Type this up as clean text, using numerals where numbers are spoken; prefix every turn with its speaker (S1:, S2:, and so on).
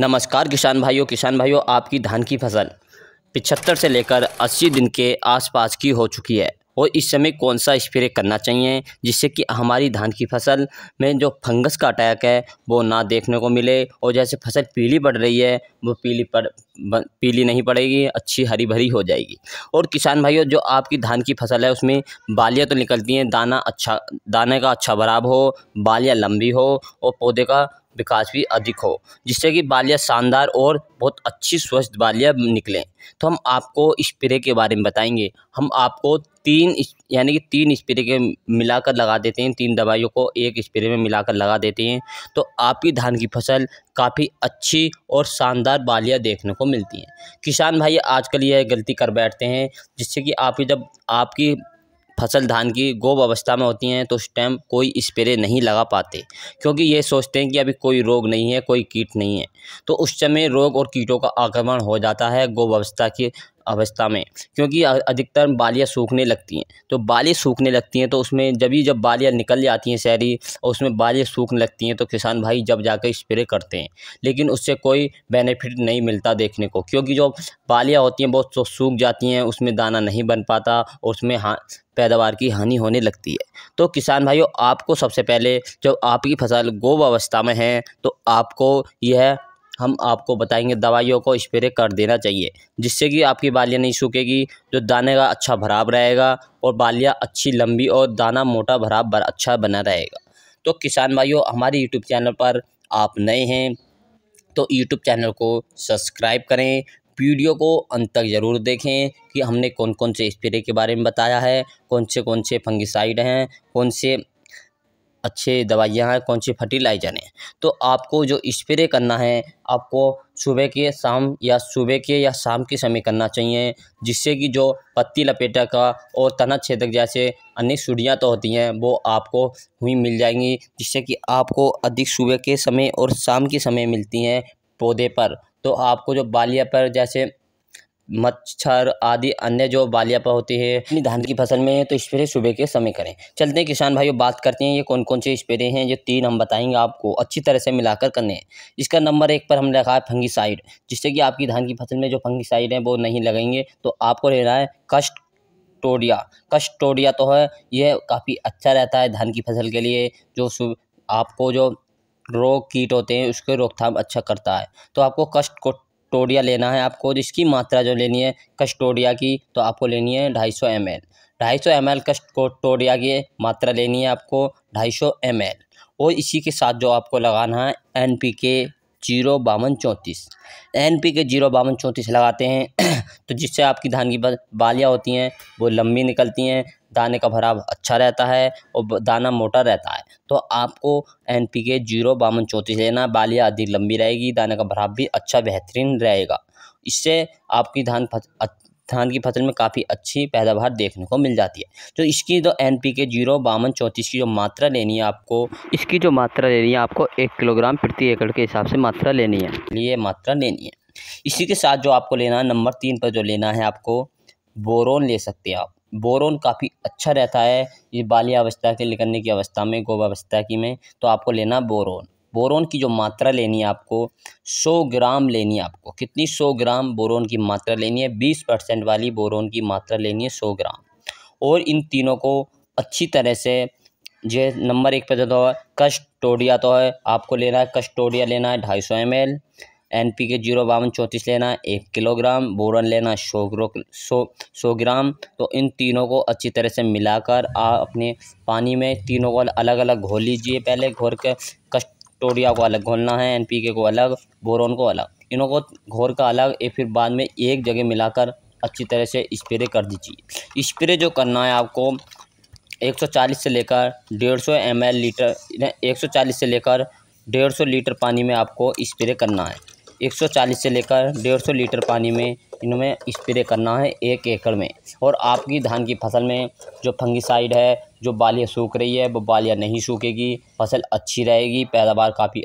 S1: नमस्कार किसान भाइयों आपकी धान की फसल 75 से लेकर 80 दिन के आसपास की हो चुकी है और इस समय कौन सा स्प्रे करना चाहिए जिससे कि हमारी धान की फसल में जो फंगस का अटैक है वो ना देखने को मिले और जैसे फसल पीली पड़ रही है वो पीली नहीं पड़ेगी, अच्छी हरी भरी हो जाएगी। और किसान भाइयों जो आपकी धान की फसल है उसमें बालियाँ तो निकलती हैं, दाने का अच्छा भराव हो, बालियाँ लंबी हो और पौधे का विकास भी अधिक हो, जिससे कि बालियाँ शानदार और बहुत अच्छी स्वस्थ बालियाँ निकलें। तो हम आपको स्प्रे के बारे में बताएंगे। हम आपको तीन स्प्रे के मिलाकर लगा देते हैं, 3 दवाइयों को एक स्प्रे में मिलाकर लगा देते हैं तो आपकी धान की फसल काफ़ी अच्छी और शानदार बालियाँ देखने को मिलती हैं। किसान भाई आजकल यह गलती कर बैठते हैं जिससे कि जब आपकी फसल धान की गोब अवस्था में होती हैं तो उस टाइम कोई स्प्रे नहीं लगा पाते, क्योंकि ये सोचते हैं कि अभी कोई रोग नहीं है, कोई कीट नहीं है। तो उस समय रोग और कीटों का आक्रमण हो जाता है गोब अवस्था में, क्योंकि अधिकतर बालियाँ सूखने लगती हैं। तो बालियाँ सूखने लगती हैं तो उसमें जब बालियाँ निकल जाती हैं शहरी और उसमें बालियाँ सूखने लगती हैं तो किसान भाई जब जाकर स्प्रे करते हैं, लेकिन उससे कोई बेनिफिट नहीं मिलता देखने को, क्योंकि जो बालियाँ होती हैं बहुत सूख जाती हैं, उसमें दाना नहीं बन पाता और उसमें पैदावार की हानि होने लगती है। तो किसान भाइयों आपको सबसे पहले जब आपकी फसल गोब अवस्था में है तो हम आपको बताएंगे दवाइयों को स्प्रे कर देना चाहिए, जिससे कि आपकी बालियाँ नहीं सूखेगी, जो दाने का अच्छा भराव रहेगा और बालियाँ अच्छी लंबी और दाना मोटा भराव अच्छा बना रहेगा। तो किसान भाइयों हमारे यूट्यूब चैनल पर आप नए हैं तो यूट्यूब चैनल को सब्सक्राइब करें, वीडियो को अंत तक ज़रूर देखें कि हमने कौन कौन से स्प्रे के बारे में बताया है, कौन से फंगिसाइड हैं, कौन से अच्छे दवाइयाँ हैं, कौन सी फर्टिलाइजर हैं। तो आपको जो स्प्रे करना है आपको सुबह के या शाम के समय करना चाहिए, जिससे कि जो पत्ती लपेटा का और तना छेदक जैसे अन्य सुड़ियाँ तो होती हैं वो आपको हुई मिल जाएंगी, जिससे कि आपको अधिक सुबह के समय और शाम के समय मिलती हैं पौधे पर। तो आपको जो बालियाँ पर जैसे मच्छर आदि अन्य जो बालियाँ पर होती है अपनी धान की फसल में तो स्प्रे सुबह के समय करें। चलते हैं किसान भाइयों बात करते हैं ये कौन कौन से स्प्रे हैं। ये 3 हम बताएंगे आपको अच्छी तरह से मिलाकर करने हैं। इसका नंबर 1 पर हम रखा है फंगिसाइड, जिससे कि आपकी धान की फसल में जो फंगिसाइड है वो नहीं लगेंगे तो आपको लेना है कस्टोडिया तो है, यह काफ़ी अच्छा रहता है धान की फसल के लिए, जो आपको जो रोग कीट होते हैं उसके रोकथाम अच्छा करता है। तो आपको कस्टोडिया लेना है। आपको जिसकी मात्रा जो लेनी है कस्टोडिया की तो आपको लेनी है 250 ml। 250 ml कस्टोडिया की मात्रा लेनी है आपको 250 ml। और इसी के साथ जो आपको लगाना है NPK 05234। NPK 05234 लगाते हैं तो जिससे आपकी धान की बालियाँ होती हैं वो लंबी निकलती हैं, दाने का भराव अच्छा रहता है और दाना मोटा रहता है। तो आपको NPK 05234 लेना, बालियाँ अधिक लंबी रहेगी, दाने का भराव भी अच्छा बेहतरीन रहेगा। इससे आपकी धान की फसल में काफ़ी अच्छी पैदावार देखने को मिल जाती है। तो इसकी जो NPK 05234 की जो मात्रा लेनी है आपको, 1 किलोग्राम प्रति एकड़ के हिसाब से मात्रा लेनी है, इसी के साथ जो आपको लेना है नंबर 3 पर जो लेना है आपको बोरोन ले सकते हैं आप। बोरोन काफ़ी अच्छा रहता है ये बालियाँ अवस्था के निकलने की अवस्था में, गोब अवस्था की में, तो आपको लेना बोरोन की जो मात्रा लेनी है आपको 100 ग्राम लेनी है। आपको कितनी 100 ग्राम बोरोन की मात्रा लेनी है, 20% वाली बोरोन की मात्रा लेनी है 100 ग्राम। और इन तीनों को अच्छी तरह से जो नंबर 1 पर जो है कस्टोडिया तो है, आपको लेना है कस्टोडिया लेना है 250 ml, NPK 05234 लेना है 1 किलोग्राम, बोरन लेना 100 ग्राम। तो इन तीनों को अच्छी तरह से मिलाकर आप अपने पानी में तीनों को अलग अलग घोल लीजिए। पहले घोल के कस्टोडिया को अलग घोलना है, NPK को अलग, बोरोन को अलग, इनों को घोल का अलग, फिर बाद में एक जगह मिलाकर अच्छी तरह से स्प्रे कर दीजिए। स्प्रे जो करना है आपको 140 से लेकर 150 ml लीटर 140 से लेकर 150 लीटर पानी में आपको स्प्रे करना है। 140 से लेकर 150 लीटर पानी में इनमें स्प्रे करना है 1 एकड़ में। और आपकी धान की फसल में जो फंगिसाइड है, जो बालियाँ सूख रही है वो बालियाँ नहीं सूखेगी, फसल अच्छी रहेगी, पैदावार काफ़ी